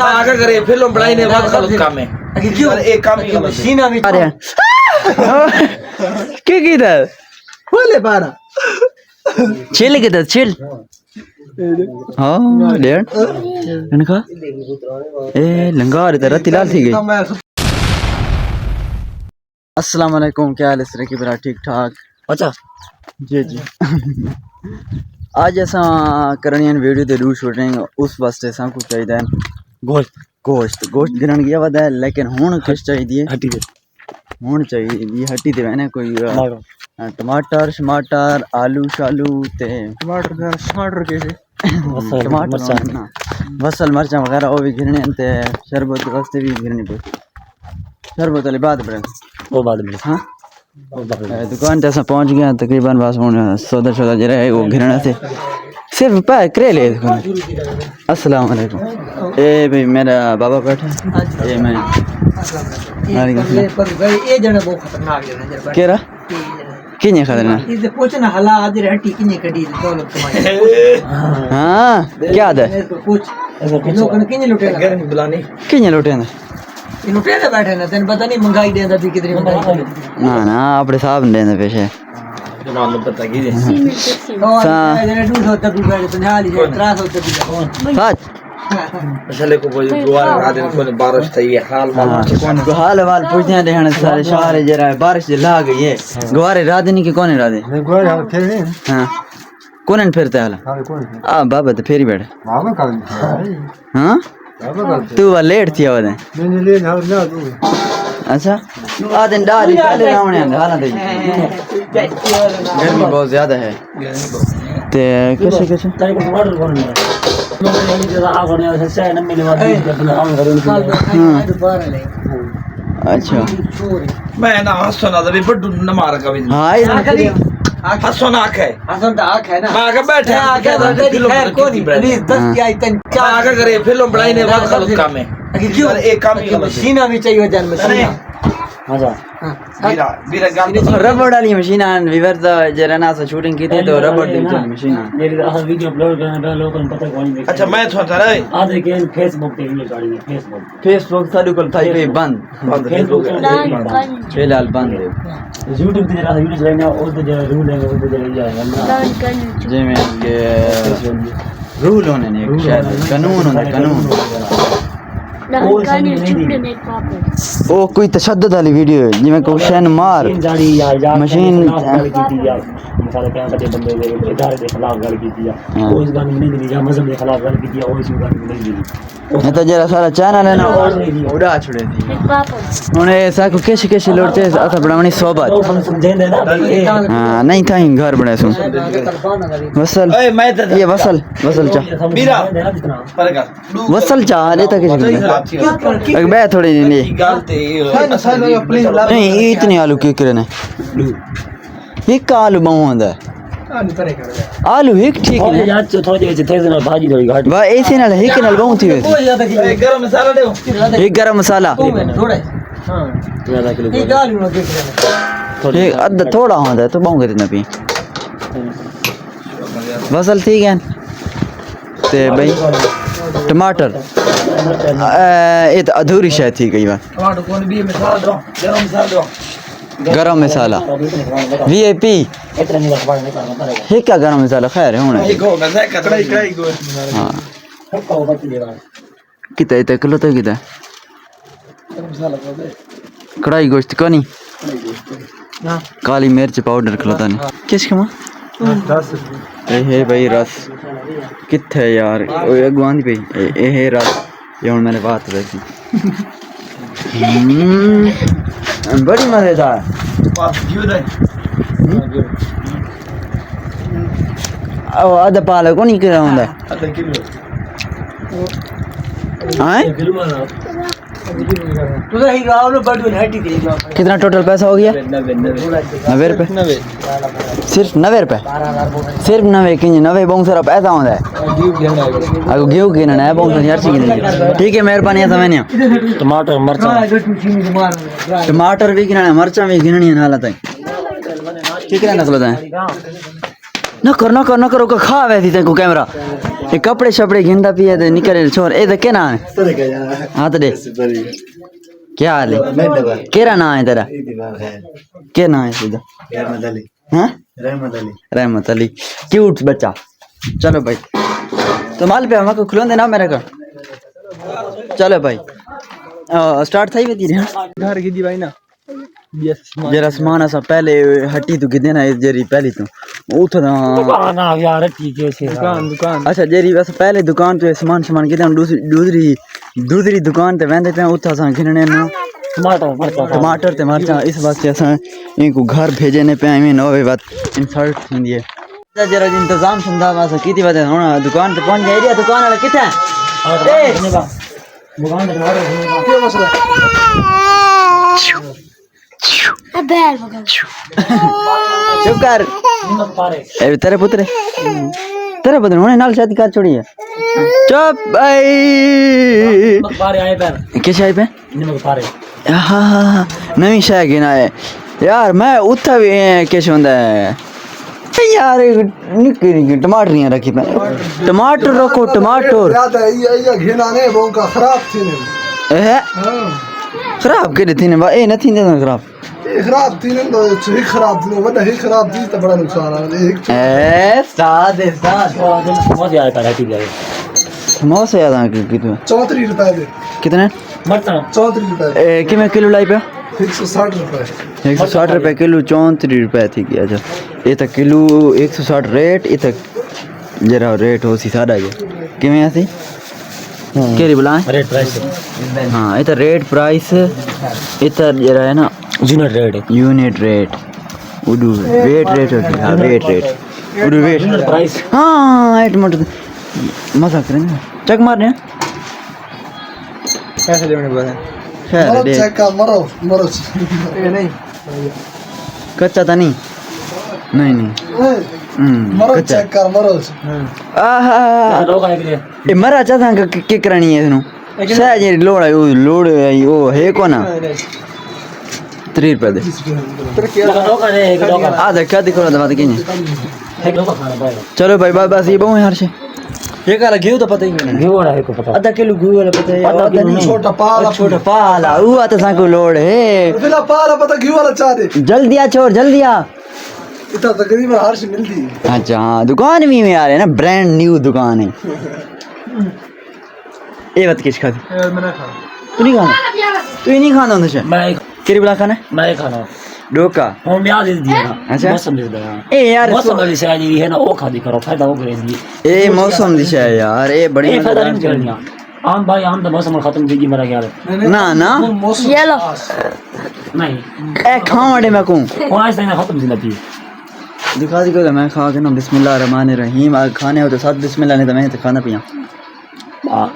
आगे करे फिल्म बनाई ने बहुत गलत काम है क्यों एक काम ही गलत सीना में अरे क्या किधर बोले पारा चिल किधर चिल हाँ डेढ़ इनका ए लंगा रे तेरा तिलाल थी गई अस्सलाम वालेकुम क्या हाल है सर की बरा ठीक ठाक अच्छा जी जी आज असा करनी वीडियो दे डू शूटिंग उस वास्ते सा कुछ चाहिए गोश्त गोश्त गोश्त गिरन गया वदा है लेकिन हुन किस चाहिए हटी दे हुन चाहिए ये हटी दे मैंने कोई टमाटर टमाटर आलू शालू ते टमाटर कैसे टमाटर बसल मरचा वगैरह वो भी गिरने ते शरबत वास्ते भी गिरनी पड़ती शरबत वाली बात बड़े वो बाद में हाँ दुकान पे पहुंच गया तकरीबन बस हूँ सौदा शौदा जरा है वो घिरना से सिर्फ पैक करे ले दुकान अस्सलाम वालेकुम ए भाई मेरा बाबा बैठा ये मैं ये जने बहुत खतरनाक है केरा किने खतरनाक इसे पूछना हला आज हटी किने कडी दौलत तुम्हारी हाँ क्या दे पूछ लोगन किने लुटे बुलानी किने लुटे ना लुटे ना बैठे ना तेन पता नहीं महंगाई देंदा भी कितनी महंगाई ना ना अपने साहब ने देंदा पेशे मालूम पता की दे और जने 200 तक भी बैठे 50 ली 300 तक भी सच चले को बोल गुवार आदे को बारिश थई है हाल माल को हाल वाल पूछते हैं रहने सारे शहर जरा बारिश ला गई है गुवारे रात नहीं कि कौन है रात गुवारे फिर हां कौन फिरता है हां बाबा तो फेरी बैठ बाबा का हां तू वा लेट थी आवे मैंने ले ना तू अच्छा आ दिन डाली पहले रावणे हां दे गर्मी बहुत ज्यादा है ते कैसे कैसे अच्छा मैं ना हंसो ना तभी बड्डू न मार कभी हां हंसो ना आंख है हसन तो आंख है ना आगे बैठे आगे बैठे खैर कोनी प्लीज 10 की आई तन आगे करे फिल्म बनाई ने बहुत गलत काम है क्यों एक काम ही गलत मशीना भी चाहिए जान मशीना मजा बीरा बीरा गाल रबड़ वाली मशीन आन विवर द जरना से शूटिंग की थी तो रबड़ दी मशीन मेरी आखिर वीडियो अपलोड करने पे लोगों को पता कौन अच्छा मैं सोच रहा है आधे के फेसबुक पे वीडियो डाली है फेसबुक साडू को थाई पे बंद फेसबुक फिलहाल बंद है यूट्यूब पे जरा वीडियो चलाने और तो जरा रूल है वो तो जरा जाएगा जे में के रूल होने ने शायद कानून होता कानून ओ कोई तशद्दुद वाली वीडियो है जिसमें क्वेश्चन मार मशीन मिसाल क्या करते बंदे दे इदारे के खिलाफ गल की थी वो इस गाने में नहीं दी या मजहब के खिलाफ गल की थी और इस गाने में नहीं दी ये तो जरा सारा चैनल है ना उड़ा छोड़े थी हुन ऐसा को कैसे कैसे लोड़ते असा बनावनी सोबत हम समझे ना हां नहीं था घर बने सो वसल ये वसल वसल चा बीरा पर का वसल चा ले तक एक बे थोड़ी नहीं गालते नहीं इतनी आलू के करने एक आलू बहु होंदा आलू एक ठीक है यार थोड़ी जगह थे ना भाजी थोड़ी घाट वा ऐसे ना एक नाल बहु थी गरम मसाला दे एक गरम मसाला थोड़ा हां ज्यादा किलो ये डाल लो देख रहे एक अद्धा थोड़ा होंदा तो बहु कितना पी वसल ठीक है ते भाई टमाटर ये तो अधूरी शायद थी कई बार टमाटर कौन भी मसाला दो गरम मसाला दो गरम मसाला वीआईपी इतना नहीं रखवा नहीं करना पड़ेगा है क्या गरम मसाला खैर है होना एक हो मैं कड़ाई कड़ाई को हां सबका वो बाकी देगा कितना इतना किलो तो कितना मसाला को दे कढ़ाई गोश्त कनी काली मिर्च पाउडर खिलाता नहीं किस कमा 10 ए है भाई रस किथे यार ओए अगवान पे ए है रस ये हुन मैंने बात देखी बड़ी मजेदार बस क्यों दे अब आधा पाले को नहीं करा होंदा आधा किलो हैं तो ही गांव में बड़ी हटी थी कितना टोटल पैसा हो गया 90 रुपए सिर्फ 90 रुपए सिर्फ 90 की 90 बहुत सारा पैसा होता है अगर गेहूं की ना बहुत सारी हर चीज ठीक है मेहरबानी है समझने टमाटर मिर्च टमाटर भी गिनना मरचा भी गिननी है हालत है ठीक है ना नकल है ना करो का खा वैसी तेको कैमरा ये कपड़े शपड़े गिंदा पिए ते निकले छोर ए क्या नाम है हां तो दे क्या हाल है केरा नाम है तेरा क्या नाम है सीधा हाँ रहमत अली क्यूट बच्चा चलो भाई तो माल पे हमको खुलोंदे ना मेरे का चलो भाई स्टार्ट थी वेदी घर की दी भाई ना जरा सामान असा पहले हट्टी तू किदे ना जरी पहली तू उठो ना दुकान आ यार ठीक है दुकान अच्छा जरी बस पहले दुकान पे सामान किदे दूसरी दुकान ते वेंदे पे उठा सा घिरने ना टमाटर ते मरचा इस वास्ते असा इनको घर भेजने पे आई मीन ओवे बात इंसल्ट थी है जरा इंतजाम समझा वास कीती बात हुन दुकान पे पहुंच गए दुकान वाला किथे दुकान पे क्या मसला चुप कर ए तेरे पुत्र होने नाल शादी कर छोड़ी है चुप भाई पारे आए पैर किस आए पे निमक पारे हाँ नवी शाय गिना है यार मैं उठा भी किस होंदा है यार निक्की टमाटर नहीं रखी पे टमाटर रखो टमाटर याद है ये घेना ने वो का खराब थी ने खराब के थी ने ए नहीं ने खराब खराब थी ने तो ही खराब थी वदा ही खराब थी तो बड़ा नुकसान है एक ए साद समझ आया था ठीक है समोसे याद आ कितने 34 रुपए दे कितने मरता 34 रुपए कि मैं किलो लाई पे 160 रुपए 160 रुपए किलो 34 रुपए थी गया अच्छा ये तक किलो 160 रेट ये तक जरा रेट हो सी सादा है कि मैं ऐसी केरी बुलाएं रेट प्राइस हाँ ये तो रेट प्राइस ये तो जरा है ना यूनिट रेट उडू वेट रेट होती है वेट उडू वेट प्राइस हाँ एट मत मजा करेंगे चेक मारने पैसे लेने बोले मरो चेक का मरो ए नहीं कच्चा था नहीं मरो चेक कर मरो आहा ये मरा चाहता के करनी है इसनु शायद ये लोड है वो है को ना 3 रुपए दे आधा क्या दिखो ना बात की चलो भाई बस ये बहुत यार से ये काला घी तो पता ही नहीं आधा किलो घी वाला पता है आधा नहीं छोटा पाला वो आता सांको लोड है बिना पाला पता घी वाला चाह दे जल्दी आ छोड़ जल्दी आ इतना तकरीबन हर से मिलती है अच्छा हाँ दुकान भी में आ रहे है ना ब्रांड न्यू दुकान है ये बात किस खाती मैंने खा तू नहीं खाना तू ही नहीं खाना उनसे मैं केरी बुला खाना मैं खाना डोका हम ब्याह दे दिया ना अच्छा मौसम दे दिया ए यार मौसम वाली से आई है ना वो खादी करो फायदा हो करेंगी ए मौसम दिशा है यार ये बड़ी ये फायदा नहीं करनी आम भाई आम तो मौसम खत्म होगी मेरा ख्याल है ना ना ये लो नहीं ए खावड़े में कहूं वो आज तक खत्म जिंदगी दिखा दी को मैं खा के ना बिस्मिल्लाह रहमान रहीम आज खाने हो तो साथ बिस्मिल्लाह नहीं तो मैं तो खाना पिया हां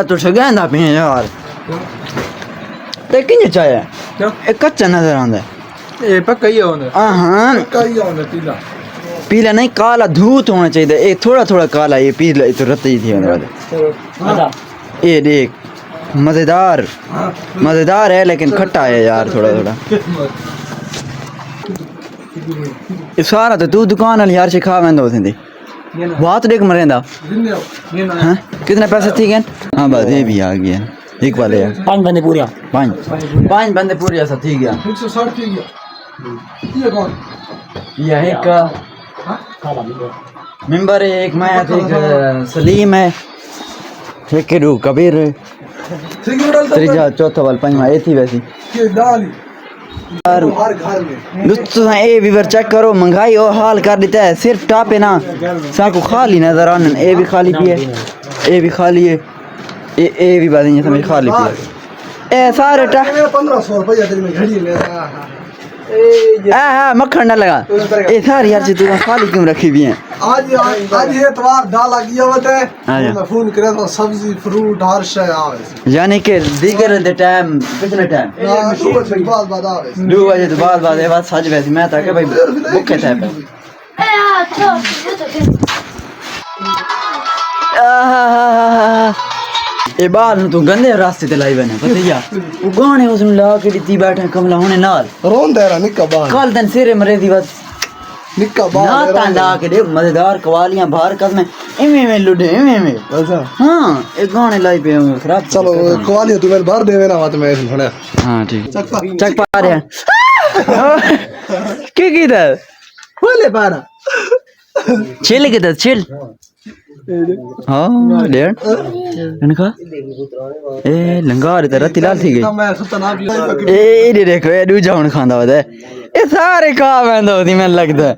तो सगेंदा पिए यार ते किने चाहे क्यों एक कच्चा नजर आंदा ये पक्का ही होने हां कई होने पीला पीला नहीं काला धूत होना चाहिए ये थोड़ा काला ये पीला तो रत्ती थी होने वाले ये देख मजेदार है लेकिन खट्टा है यार थोड़ा ये सारा तो तू दुकान वाली यार से खा वेंदो थी बात देख मरेंदा हां कितने पैसे थी गन हां बस ये भी आ गया एक वाले यार 5 बंदे पूरे 5 बंदे पूरे ऐसा थी गया 160 थी गया ये कौन ये एक मेंबर है एक मैं एक सलीम है एक रू कबीर त्रिजा चौथा वाल पंजवा ए थी वैसी के डाली यार हर घर में दोस्तों ए वीवर चेक करो महंगाई और हाल कर देता है सिर्फ टॉप है ना साको खाली नजर आने ए भी खाली पिए ए भी खाली है ए भी बात नहीं समझ खाली पिए ए सारे टा 1500 रुपया तेरी में घड़ी ले हाँ मक्खन ना लगा ए सारी यार तू खाली क्यों रखी भी है आज ये इतवार डाला गया होता है मैं फोन करे तो सब्जी फ्रूट हर शय आवे यानी कि दीगर द टाइम कितने टाइम 2 बजे बाद आवे 2 बजे तो बाद ये बात सच वैसी मैं था कि भाई भूखे थे ए बाल तू गंदे रास्ते ते लाई बने पता या वो गाने उसने ला के दी बैठे कमला होने नाल रोंदा रहा निक्का बाल कल दिन सिरे मरे दी बात निक्का बाल ना ता ला के दे मजेदार कवालियां बाहर कर में इमे लुडे इमे अच्छा हां एक गाने लाई पे खराब चलो कवाली तू मेरे बाहर देवे ना मत मैं सुना हां ठीक चक चक पा रहे की कीदा बोले पारा चिल कीदा चिल हाँ डेढ़ इनका ए लंगार तेरा तिलाल थी गई मैं सुता ना ए देखो ए दूजा हुन खांदा होदा ए सारे खा वैंदा होदी मैं लगदा